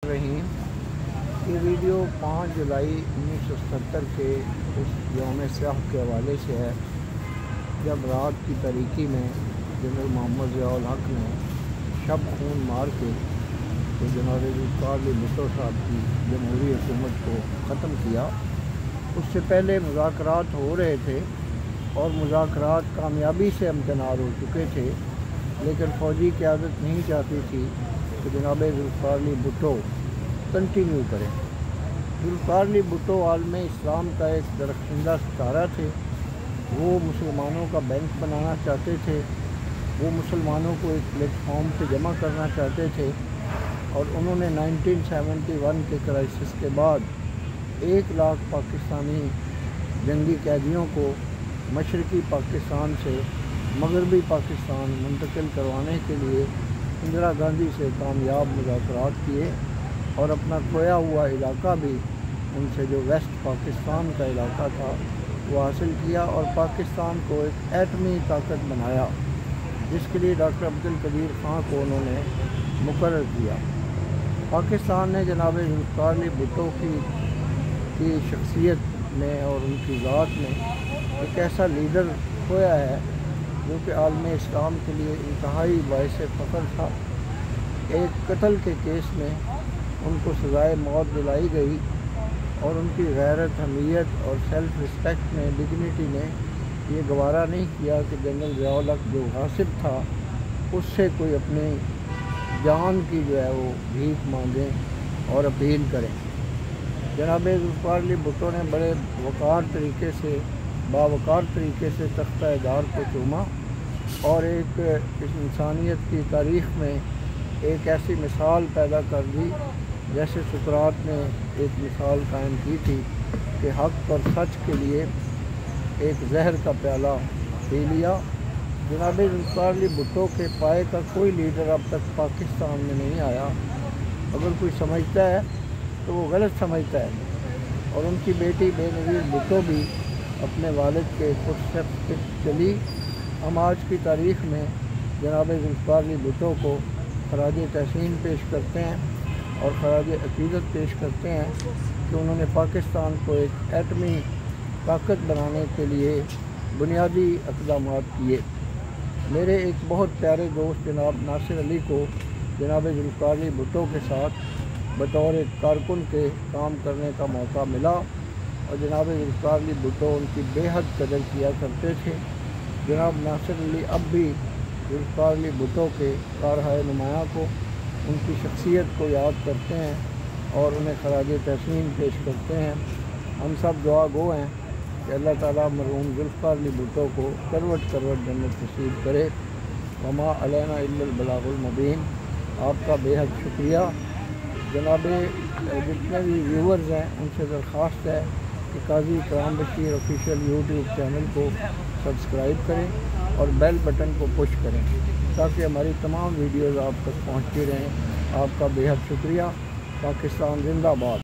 रहीम। ये वीडियो 5 जुलाई 1970 के उस यौम स्याह के हवाले से है जब रात की तारीकी में जनरल मोहम्मद ज़िया-उल हक ने शब खून मार के तो जनाब ज़ुल्फ़िकार अली भुट्टो साहब की जमहूरी हुकूमत को ख़त्म किया। उससे पहले मुज़ाकरात हो रहे थे और मुज़ाकरात कामयाबी से इम्तनार हो चुके थे, लेकिन फ़ौजी क़यादत नहीं चाहती थी कि जनाब ज़ुल्फ़िकार अली भुट्टो कंटिन्यू करें। ज़ुल्फ़िकार अली भुट्टो आलम इस्लाम का एक दरख्शिंदा सितारा थे। वो मुसलमानों का बैंक बनाना चाहते थे, वो मुसलमानों को एक प्लेटफॉर्म पे जमा करना चाहते थे और उन्होंने 1971 के क्राइसिस के बाद 1 लाख पाकिस्तानी जंगी कैदियों को मशरक़ी पाकिस्तान से मगरबी पाकिस्तान मुंतकिल करवाने के लिए इंदिरा गांधी से कामयाब मुज़ाकरात किए और अपना खोया हुआ इलाका भी उनसे, जो वेस्ट पाकिस्तान का इलाका था, वो हासिल किया और पाकिस्तान को एक एटमी ताकत बनाया, जिसके लिए डॉक्टर अब्दुल कदीर ख़ान को उन्होंने मुकर्रर किया। पाकिस्तान ने जनाब ज़ुल्फ़िकार अली भुट्टो की शख्सियत में और उनकी ज़ात में एक ऐसा लीडर खोया है जो कि आलम इस्लाम के लिए इंतहाई बाइस फ़ख्र था। एक कत्ल के केस में उनको सज़ाए मौत दिलाई गई और उनकी गैरत, हमीयत और सेल्फ़ रिस्पेक्ट ने, डिग्निटी ने ये गवारा नहीं किया कि जनरल ज़िया-उल हक जो गासिब था उससे कोई अपनी जान की जो है वो भीख मांगें और अपील करें। जनाब ज़ुल्फ़िकार अली भुट्टो ने बड़े बावकार तरीके से तख्ता-ए-दार को चूमा और एक इस इंसानियत की तारीख़ में एक ऐसी मिसाल पैदा कर दी जैसे सुकरात ने एक मिसाल कायम की थी कि हक़ और सच के लिए एक जहर का प्याला पी लिया। जनाब ज़ुल्फ़िकार अली भुट्टो के पाए का कोई लीडर अब तक पाकिस्तान में नहीं आया। अगर कोई समझता है तो वो गलत समझता है। और उनकी बेटी बेनज़ीर भुट्टो भी अपने वालिद के फुटस्टेप्स पे चली। हम आज की तारीख़ में जनाब ज़ुल्फ़िकार अली भुट्टो को खराज तहसीन पेश करते हैं और खराज अक़ीदत पेश करते हैं कि उन्होंने पाकिस्तान को एक एटमी ताकत बनाने के लिए बुनियादी इक़दामात किए। मेरे एक बहुत प्यारे दोस्त जनाब नासिर अली को जनाब ज़ुल्फ़िकार अली भुट्टो के साथ बतौर एक कारकुन के काम करने का मौका मिला और जनाब ज़ुल्फ़िकार अली भुट्टो उनकी बेहद कदर किया करते थे। जनाब नासिर अली अब भी ज़ुल्फ़िकार अली भुट्टो के कारहाय नुमायाँ को, उनकी शख्सियत को याद करते हैं और उन्हें खराज तहसीन पेश करते हैं। हम सब दुआ गो हैं कि अल्लाह ताला मरहूम ज़ुल्फ़िकार अली भुट्टो को करवट करवट जन्नत नसीब करे। वमा अलैना इल्लल बलागुल मुबीन। आपका बेहद शुक्रिया। जनाब जितने भी व्यूवर्स हैं उनसे दरख्वास्त है कि काजी इकराम बशीर ऑफिशियल यूट्यूब चैनल को सब्सक्राइब करें और बेल बटन को पुश करें ताकि हमारी तमाम वीडियोज़ आप तक पहुँचती रहें। आपका बेहद शुक्रिया। पाकिस्तान जिंदाबाद।